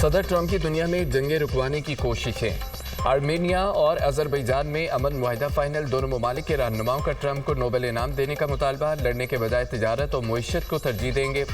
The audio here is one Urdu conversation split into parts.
صدر ٹرمپ کی دنیا میں جنگیں رکوانے کی کوششیں۔ آرمینیا اور اذربائیجان میں امن معاہدہ فائنل۔ دونوں ممالک کے رہنماؤں کا ٹرمپ کو نوبل انعام دینے کا مطالبہ۔ لڑنے کے بجائے تجارت اور معیشت کو ترجیح دیں گے۔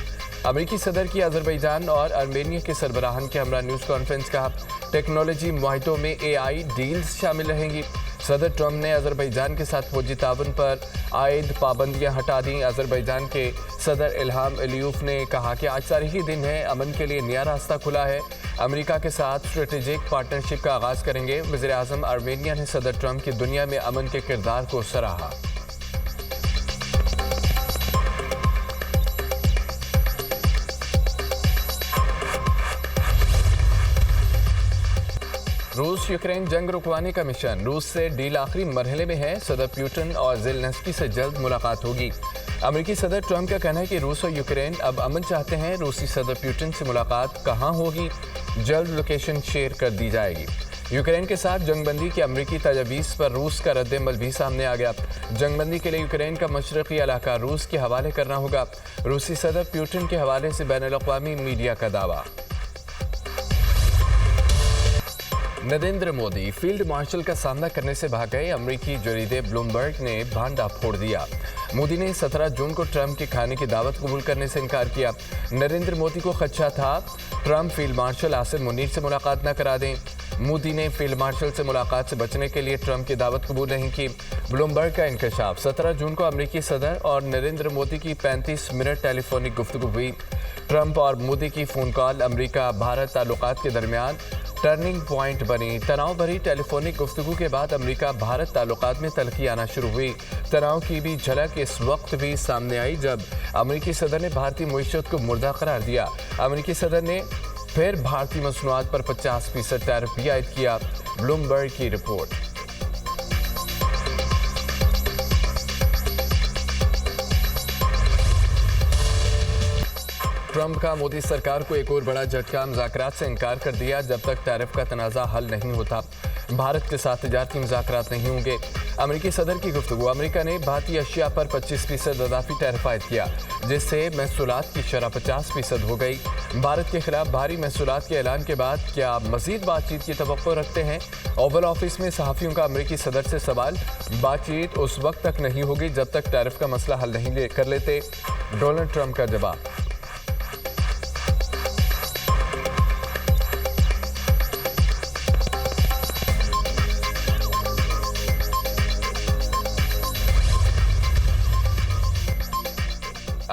امریکی صدر کی اذربائیجان اور آرمینیا کے سربراہان کے ہمراہ نیوز کانفرنس کا۔ ٹیکنالوجی معاہدوں میں AI ڈیلز شامل رہیں گی۔ صدر ٹرمپ نے اذربائیجان کے ساتھ فوجی تعاون پر عائد پابندیاں ہٹا دیں۔ اذربائیجان کے صدر الہام علیوف نے کہا کہ آج تاریخی دن ہے، امن کے لیے نیا راستہ کھلا ہے۔ امریکہ کے ساتھ اسٹریٹجک پارٹنرشپ کا آغاز کریں گے۔ وزیر اعظم آرمینیا نے صدر ٹرمپ کی دنیا میں امن کے کردار کو سراہا۔ روس یوکرین جنگ رکوانے کا مشن۔ روس سے ڈیل آخری مرحلے میں ہے۔ صدر پیوٹن اور زیلنسکی سے جلد ملاقات ہوگی۔ امریکی صدر ٹرمپ کا کہنا ہے کہ روس اور یوکرین اب امن چاہتے ہیں۔ روسی صدر پیوٹن سے ملاقات کہاں ہوگی؟ جلد لوکیشن شیئر کر دی جائے گی۔ یوکرین کے ساتھ جنگ بندی کی امریکی تجاویز پر روس کا رد عمل بھی سامنے آ گیا۔ جنگ بندی کے لیے یوکرین کا مشرقی علاقہ روس کے حوالے کرنا ہوگا۔ روسی صدر پیوٹن کے حوالے سے بین الاقوامی میڈیا کا دعویٰ۔ نریندر مودی فیلڈ مارشل کا سامنا کرنے سے بھاگ گئے۔ امریکی جریدے بلومبرگ نے بھانڈا پھوڑ دیا۔ مودی نے 17 جون کو ٹرمپ کے کھانے کی دعوت قبول کرنے سے انکار کیا۔ نریندر مودی کو خدشہ تھا Trump field marshal Asim Munir سے ملاقات نہ کرا دیں۔ مودی نے فیلڈ مارشل سے ملاقات سے بچنے کے لیے ٹرمپ کی دعوت قبول نہیں کی۔ بلومبرگ کا انکشاف۔ 17 جون کو امریکی صدر اور نریندر مودی کی 35 منٹ ٹیلی فونک گفتگو ہوئی۔ ٹرمپ اور مودی کی فون کال امریکہ بھارت تعلقات کے درمیان ٹرننگ پوائنٹ بنی۔ تناؤ بھری ٹیلی فونک گفتگو کے بعد امریکہ بھارت تعلقات میں تلخی آنا شروع ہوئی۔ تناؤ کی بھی جھلک اس وقت بھی سامنے آئی جب امریکی صدر نے بھارتی معیشت کو مردہ قرار دیا۔ امریکی صدر نے پھر بھارتی مصنوعات پر 50% ٹیرف بھی عائد کیا۔ بلومبرگ کی رپورٹ۔ ٹرمپ کا مودی سرکار کو ایک اور بڑا جھٹکا۔ مذاکرات سے انکار کر دیا۔ جب تک ٹیرف کا تنازع حل نہیں ہوتا بھارت کے ساتھ تجارتی مذاکرات نہیں ہوں گے۔ امریکی صدر کی گفتگو۔ امریکہ نے بھارتی اشیاء پر 25% اضافی ٹیرف عائد کیا، جس سے محصولات کی شرح 50% ہو گئی۔ بھارت کے خلاف بھاری محصولات کے اعلان کے بعد کیا مزید بات چیت کی توقع رکھتے ہیں؟ اوول آفس میں صحافیوں کا امریکی صدر سے سوال۔ بات چیت اس وقت تک نہیں ہوگی جب تک ٹیرف کا مسئلہ حل نہیں کر لیتے۔ ڈونلڈ ٹرمپ کا جواب۔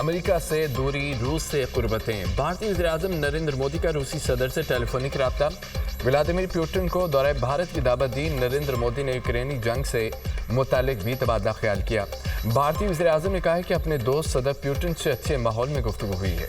امریکہ سے دوری، روس سے قربتیں۔ بھارتی وزیر اعظم نریندر مودی کا روسی صدر سے ٹیلی فونک رابطہ۔ ولادیمیر پیوٹن کو دورہ بھارت کی دعوت دی۔ نریندر مودی نے یوکرینی جنگ سے متعلق بھی تبادلہ خیال کیا۔ بھارتی وزیر اعظم نے کہا کہ اپنے دوست صدر پیوٹن سے اچھے ماحول میں گفتگو ہوئی ہے۔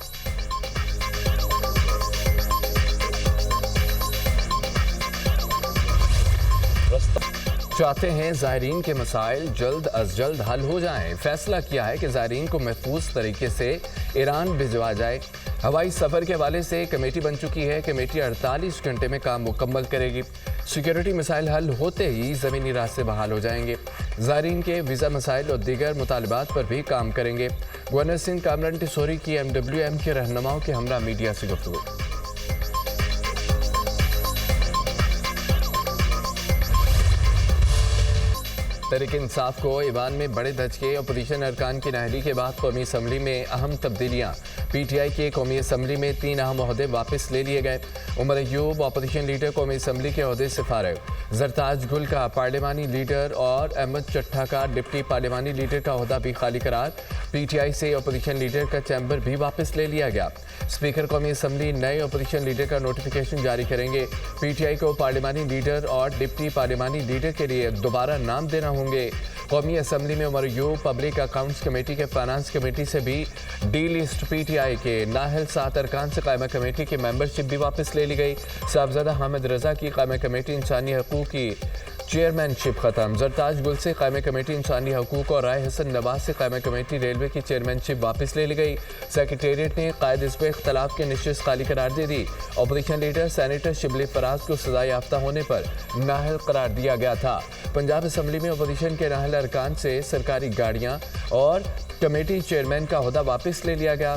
چاہتے ہیں زائرین کے مسائل جلد از جلد حل ہو جائیں۔ فیصلہ کیا ہے کہ زائرین کو محفوظ طریقے سے ایران بھجوا جائے۔ ہوائی سفر کے حوالے سے کمیٹی بن چکی ہے۔ کمیٹی 48 گھنٹے میں کام مکمل کرے گی۔ سیکیورٹی مسائل حل ہوتے ہی زمینی راستے بحال ہو جائیں گے۔ زائرین کے ویزا مسائل اور دیگر مطالبات پر بھی کام کریں گے۔ گورنر سندھ کامران ٹیسوری کی MWM کے رہنماؤں کے ہمراہ میڈیا سے گفتگو۔ تحریک انصاف کو ایوان میں بڑے دھچکے۔ اپوزیشن ارکان کی نااہلی کے بعد قومی اسمبلی میں اہم تبدیلیاں۔ PTI کے قومی اسمبلی میں 3 اہم عہدے واپس لے لیے گئے۔ عمر ایوب اپوزیشن لیڈر قومی اسمبلی کے عہدے سے فارغ۔ زرتاج گل کا پارلیمانی لیڈر اور احمد چٹھا کا ڈپٹی پارلیمانی لیڈر کا عہدہ بھی خالی قرار۔ PTI سے اپوزیشن لیڈر کا چیمبر بھی واپس لے لیا گیا۔ اسپیکر قومی اسمبلی نئے اپوزیشن لیڈر کا نوٹیفیکیشن جاری کریں گے۔ PTI کو پارلیمانی لیڈر اور ڈپٹی پارلیمانی لیڈر کے لیے دوبارہ نام دینا ہوں گے۔ قومی اسمبلی میں Omar Ayub public accounts committee کے فائنانس کمیٹی سے بھی ڈی لسٹ۔ PTI کے نااہل 7 ارکان سے قائمہ کمیٹی کی ممبرشپ بھی واپس لے لی گئی۔ صاحبزادہ حامد رضا کی قائمہ کمیٹی انسانی حقوق کی چیئرمین شپ ختم۔ زرتاج گل سے قائمہ کمیٹی انسانی حقوق اور رائے حسن نواز سے قائمہ کمیٹی ریلوے کی چیئرمین شپ واپس لے لی گئی۔ سیکریٹریٹ نے قائد حزب اختلاف کی نشست خالی قرار دے دی۔ Opposition leader senator Shibli Faraz کو سزا یافتہ ہونے پر نااہل قرار دیا گیا تھا۔ پنجاب اسمبلی میں اپوزیشن کے نااہل ارکان سے سرکاری گاڑیاں اور کمیٹی چیئرمین کا عہدہ واپس لے لیا گیا۔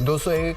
201